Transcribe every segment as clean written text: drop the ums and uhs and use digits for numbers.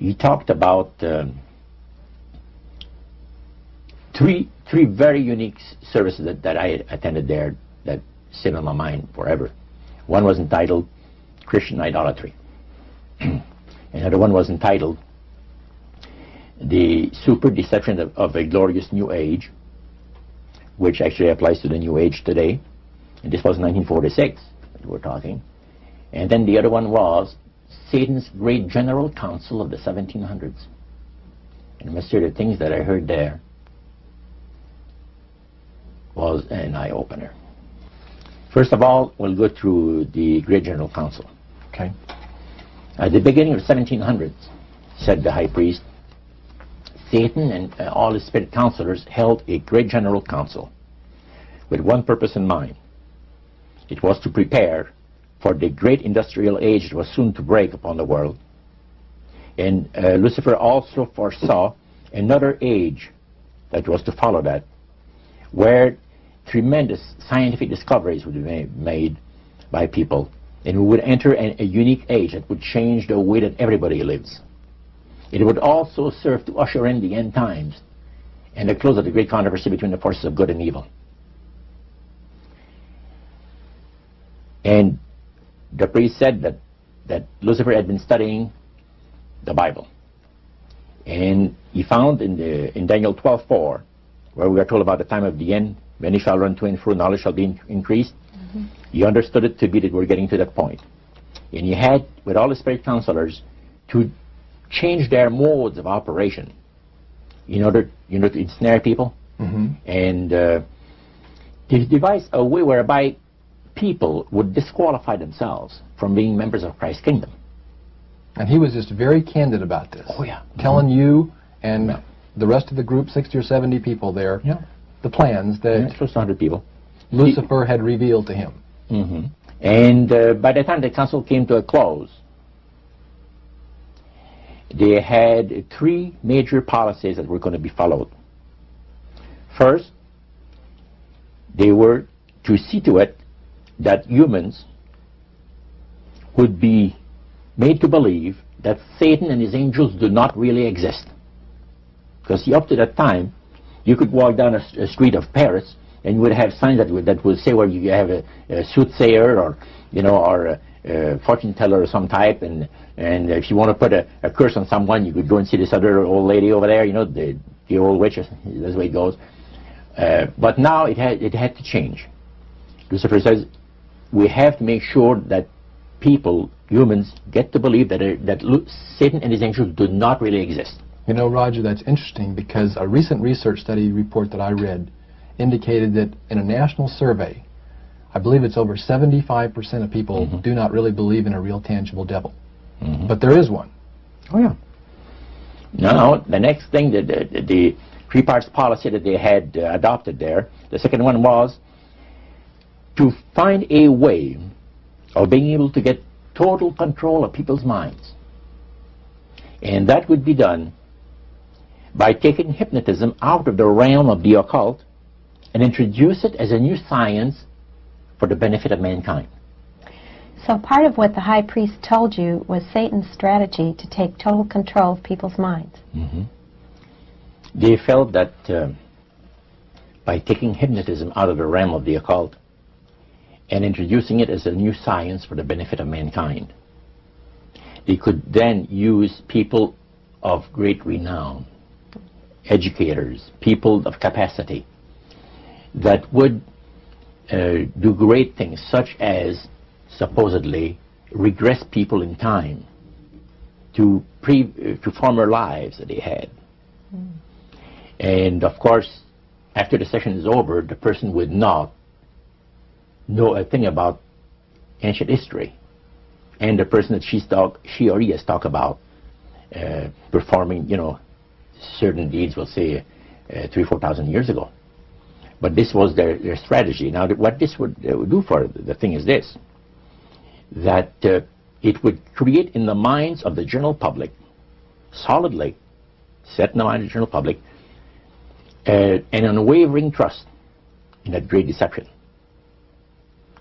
he talked about three very unique services that I attended there that sit on my mind forever. One was entitled Christian Idolatry. Another one was entitled The Super Deception of a Glorious New Age, which actually applies to the New Age today. And this was 1946 that we're talking. And then the other one was Satan's Great General Council of the 1700s. And I must say the things that I heard there was an eye-opener. First of all, we'll go through the Great General Council. Okay. At the beginning of the 1700s, said the high priest, Satan and all his spirit counselors held a Great General Council with one purpose in mind. It was to prepare for the great industrial age that was soon to break upon the world. And Lucifer also foresaw another age that was to follow that, where tremendous scientific discoveries would be made by people, and we would enter a unique age that would change the way that everybody lives. It would also serve to usher in the end times and the close of the great controversy between the forces of good and evil. And the priest said that Lucifer had been studying the Bible, and he found in Daniel 12:4, where we are told about the time of the end, many shall run to and fro, knowledge shall be increased. He understood it to be that we're getting to that point. And he had, with all the spirit counselors, to change their modes of operation in order, to ensnare people. And to devise a way whereby people would disqualify themselves from being members of Christ's kingdom. And he was just very candid about this. Oh, yeah. Telling you and the rest of the group, 60 or 70 people there, the plans that close to 100 people. Lucifer had revealed to him. And by the time the council came to a close, they had three major policies that were going to be followed. First, they were to see to it that humans would be made to believe that Satan and his angels do not really exist. Because up to that time, you could walk down a street of Paris and you would have signs that would say where you have a soothsayer or a fortune teller of some type, and if you want to put a curse on someone, you could go and see this other old lady over there, the old witch. That's the way it goes. But now it had to change. Lucifer says we have to make sure that people, humans, get to believe that Satan and his angels do not really exist. Roger, that's interesting, because a recent research study report that I read indicated that in a national survey, I believe it's over 75% of people do not really believe in a real tangible devil. But there is one. Oh, yeah. Now, the next thing, the three parts policy that they had adopted there, the second one was to find a way of being able to get total control of people's minds. And that would be done by taking hypnotism out of the realm of the occult and introduce it as a new science for the benefit of mankind. So part of what the high priest told you was Satan's strategy to take total control of people's minds. They felt that by taking hypnotism out of the realm of the occult and introducing it as a new science for the benefit of mankind, they could then use people of great renown, educators, people of capacity, that would do great things, such as supposedly regress people in time to former lives that they had. And of course, after the session is over, the person would not know a thing about ancient history, and the person that she or he has talked about performing, certain deeds, we'll say 3,000 or 4,000 years ago. But this was their strategy. Now, what this would do for the thing is this, that it would create in the minds of the general public, solidly set in the mind of the general public, an unwavering trust in that great deception.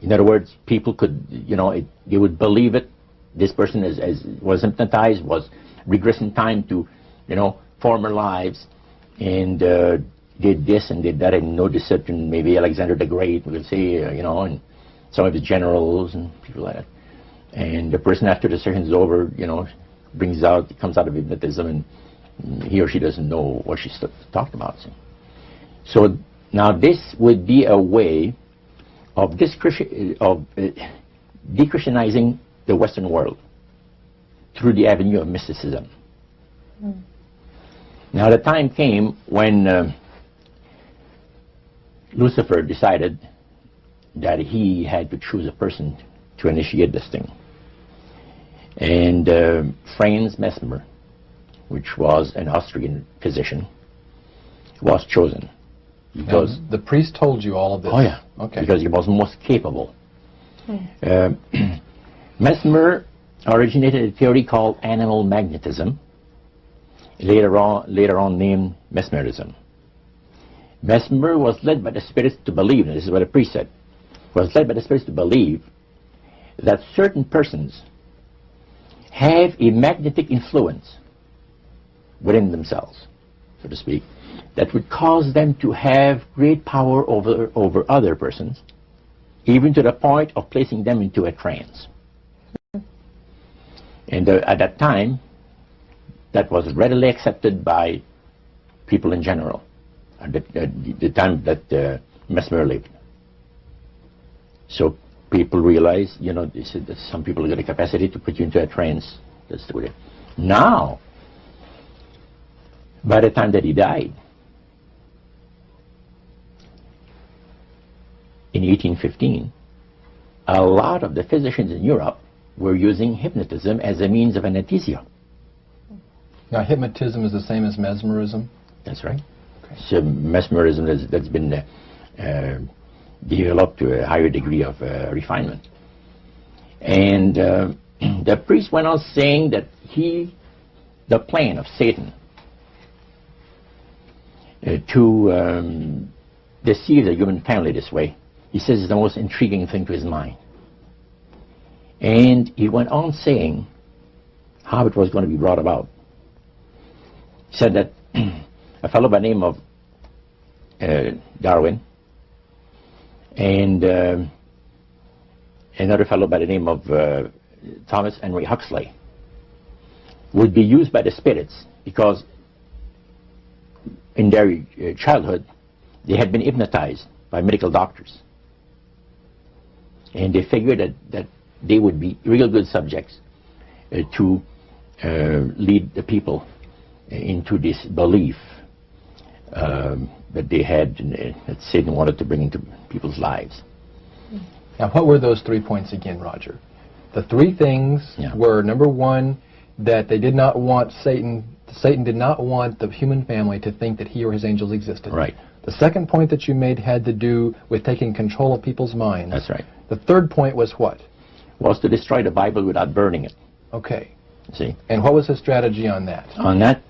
In other words, people could, they would believe it. This person was hypnotized, was regress in time to, former lives, and did this and did that, and noticed certain, maybe Alexander the Great, we'll say, and some of the generals and people like that. And the person, after the session is over, comes out of hypnotism, and he or she doesn't know what she's talked about. So now this would be a way of de-Christianizing the Western world through the avenue of mysticism. Mm. Now the time came when Lucifer decided that he had to choose a person to initiate this thing. And Franz Mesmer, which was an Austrian physician, was chosen. Because the priest told you all of this? Oh yeah, okay. Because he was most capable. Mesmer originated a theory called animal magnetism, later on named mesmerism. Mesmer was led by the spirits to believe, and this is what the priest said, was led by the spirits to believe that certain persons have a magnetic influence within themselves, so to speak, that would cause them to have great power over other persons, even to the point of placing them into a trance. And at that time, that was readily accepted by people in general, at the time that Mesmer lived. So people realized, they said that some people got the capacity to put you into a trance. That's the way. Now, by the time that he died, in 1815, a lot of the physicians in Europe were using hypnotism as a means of anesthesia. Now, hypnotism is the same as mesmerism? That's right. Okay. So mesmerism that's been developed to a higher degree of refinement. And the priest went on saying that the plan of Satan to deceive the human family this way, he says, is the most intriguing thing to his mind. And he went on saying how it was going to be brought about. He said that a fellow by the name of Darwin and another fellow by the name of Thomas Henry Huxley would be used by the spirits because in their childhood they had been hypnotized by medical doctors. And they figured that they would be real good subjects to lead the people into this belief that they had, that Satan wanted to bring into people's lives. Now, what were those 3 points again, Roger? The 3 things were, number 1, that they did not want Satan did not want the human family to think that he or his angels existed. Right. The second point that you made had to do with taking control of people's minds. That's right. The third point was what? Was to destroy the Bible without burning it. Okay. See? And what was his strategy on that? On that,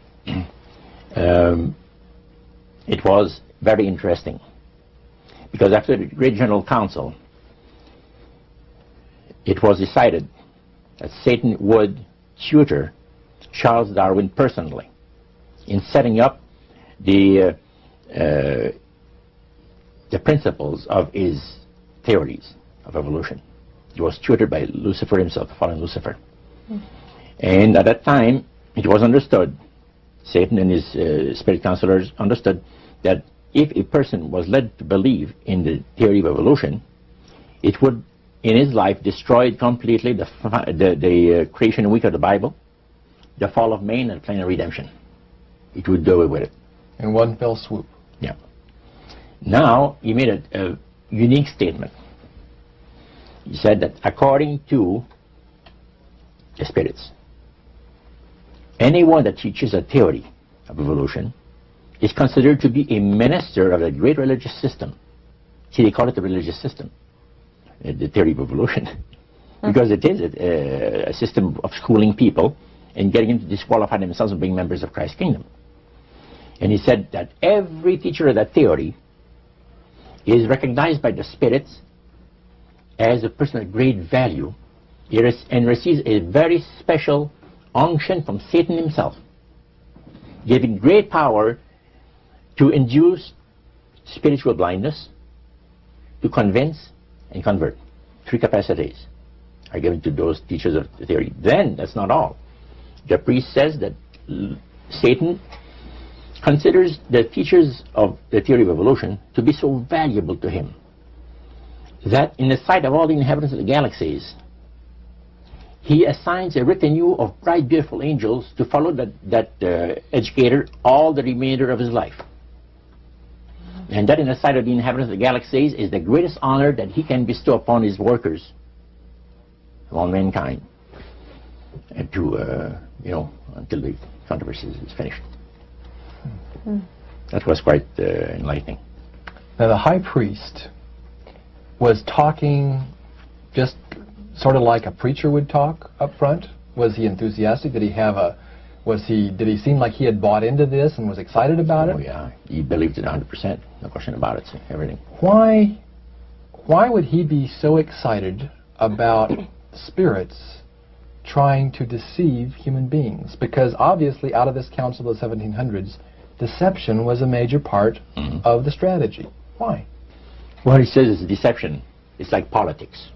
it was very interesting. Because after the Great General Council, it was decided that Satan would tutor Charles Darwin personally in setting up the principles of his theories of evolution. He was tutored by Lucifer himself, fallen Lucifer. And at that time, it was understood, Satan and his spirit counselors understood, that if a person was led to believe in the theory of evolution, it would, in his life, destroy completely the creation week of the Bible, the fall of man, and the plan of redemption. It would do away with it. In one fell swoop. Yeah. Now, he made a unique statement. He said that according to the spirits, anyone that teaches a theory of evolution is considered to be a minister of a great religious system. See, they call it the religious system, the theory of evolution, because it is a system of schooling people and getting them to disqualify themselves and being members of Christ's kingdom. And he said that every teacher of that theory is recognized by the spirits as a person of great value and receives a very special unction from Satan himself, giving great power to induce spiritual blindness, to convince and convert. 3 capacities are given to those teachers of the theory. Then, that's not all. The priest says that Satan considers the teachers of the theory of evolution to be so valuable to him that in the sight of all the inhabitants of the galaxies, he assigns a retinue of bright, beautiful angels to follow that educator all the remainder of his life. And that in the sight of the inhabitants of the galaxies is the greatest honor that he can bestow upon his workers, upon mankind, and to, until the controversy is finished. That was quite enlightening. Now the high priest was talking just sort of like a preacher would talk up front. Was he enthusiastic? Did he seem like he had bought into this and was excited about it? Oh yeah, he believed it 100%, no question about it, everything. Why would he be so excited about spirits trying to deceive human beings? Because obviously out of this council of the 1700s, deception was a major part of the strategy. Why? What he says is deception. It's like politics.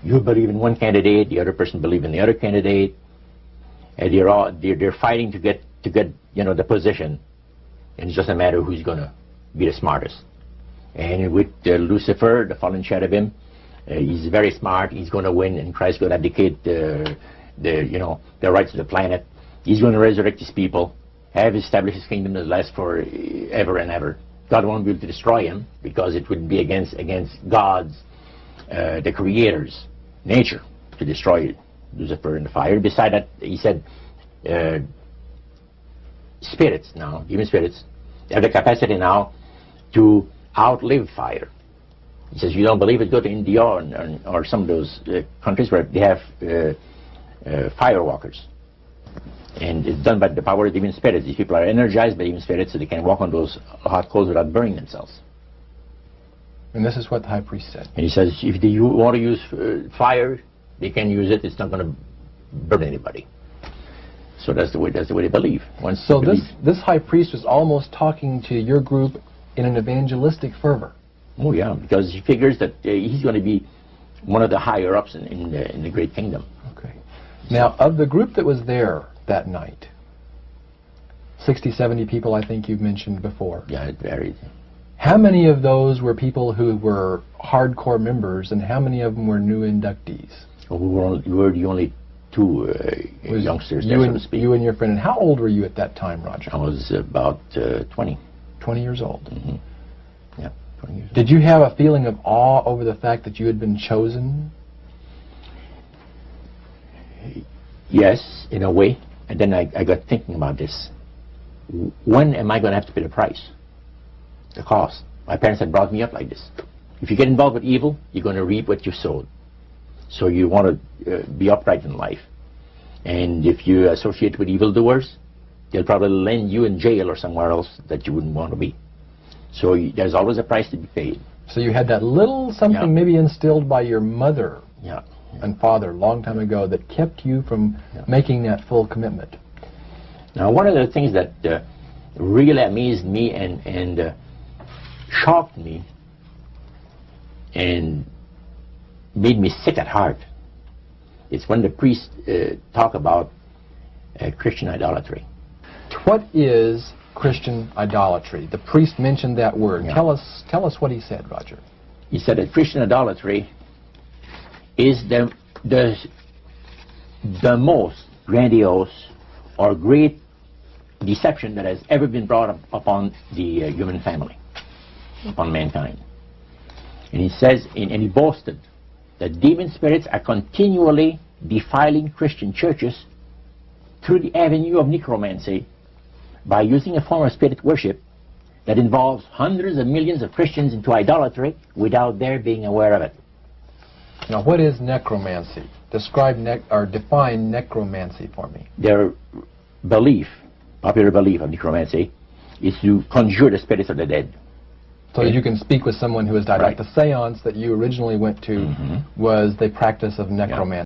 You believe in one candidate, the other person believes in the other candidate, and they're fighting to get the position, and it's just a matter of who's going to be the smartest. And with Lucifer, the fallen cherubim, he's very smart. He's going to win, and Christ's going to abdicate the rights of the planet. He's going to resurrect his people, have established his kingdom that lasts for ever and ever. God won't be able to destroy him because it would be against God's, the Creator's nature to destroy Lucifer in the fire. Beside that, he said, spirits now, even spirits, have the capacity now to outlive fire. He says, you don't believe it, go to India or some of those countries where they have firewalkers. And it's done by the power of demon spirits. These people are energized by demon spirits, so they can walk on those hot coals without burning themselves. And this is what the high priest said. And he says, if they want to use fire, they can use it. It's not going to burn anybody. So that's the way they believe. So this high priest was almost talking to your group in an evangelistic fervor. Oh yeah, because he figures that he's going to be one of the higher ups in the great kingdom. Okay. Now, of the group that was there that night, 60, 70 people, I think you've mentioned before. Yeah, it varied. How many of those were people who were hardcore members, and how many of them were new inductees? Well, we were the only two youngsters there, so to speak. You and your friend. And how old were you at that time, Roger? I was about 20. 20 years old. Mm-hmm. Yeah, 20 years old. Did you have a feeling of awe over the fact that you had been chosen? Yes, in a way. And then I got thinking about this. When am I going to have to pay the price? The cost. My parents had brought me up like this. If you get involved with evil, you're going to reap what you sowed. So you want to be upright in life. And if you associate with evildoers, they'll probably land you in jail or somewhere else that you wouldn't want to be. So there's always a price to be paid. So you had that little something maybe instilled by your mother and father a long time ago that kept you from making that full commitment. Now, one of the things that really amazed me and shocked me and made me sick at heart is when the priests talk about Christian idolatry. What is Christian idolatry? The priest mentioned that word. Tell us what he said, Roger. He said that Christian idolatry is the most grandiose or great deception that has ever been brought upon the human family, upon mankind. And he says, and he boasted that demon spirits are continually defiling Christian churches through the avenue of necromancy by using a form of spirit worship that involves hundreds of millions of Christians into idolatry without their being aware of it. Now, what is necromancy? Define necromancy for me. Their belief, popular belief of necromancy, is to conjure the spirits of the dead. So that you can speak with someone who has died. Right. Like the seance that you originally went to was the practice of necromancy.